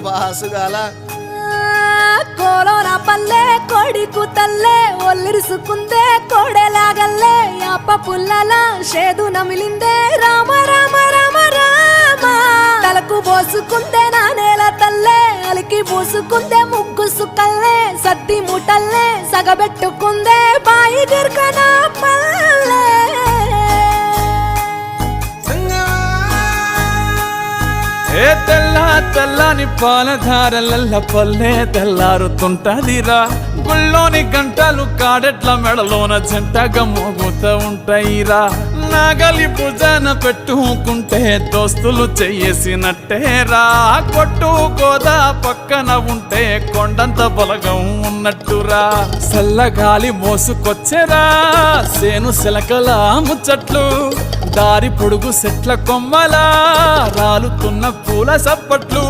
బాసుగాల కోలోన పల్లె కొడికు తల్లే ఒల్లిరుసుకుందే కోడెలాగల్లే యాప పుల్లల షేదు నమిలిందే రామ రామ రామ రామ తలకు పోసుకుందే నా నేల తల్లే అలికి పూసుకుందే ముగ్గు సుక్కల్లే సద్ది ముటల్లే సగబెట్టుకుందే బాయి గిర్కన పల్లె ఏ తెల్ల తెల్లని పాలధారలల్ల పల్లె తెల్లారుతుంటదిరా గుళ్ళోని గంటలు కాడెట్ల మెడలోన జంటగా మోగుతూ ఉంటాయిరా నాగలి భుజాన పెట్టుకుంటే దోస్తులు చెయ్యేసినట్టేరా కొట్టు గోదా పక్కన ఉంటే కొండంత బలగం ఉన్నట్టురా చల్లగాలి మోసుకొచ్చెరా సేను శిలకల ముచ్చట్లు దారి పొడుగు సెట్ల కొమ్మలా రాలుతున్న పూల సప్పట్లు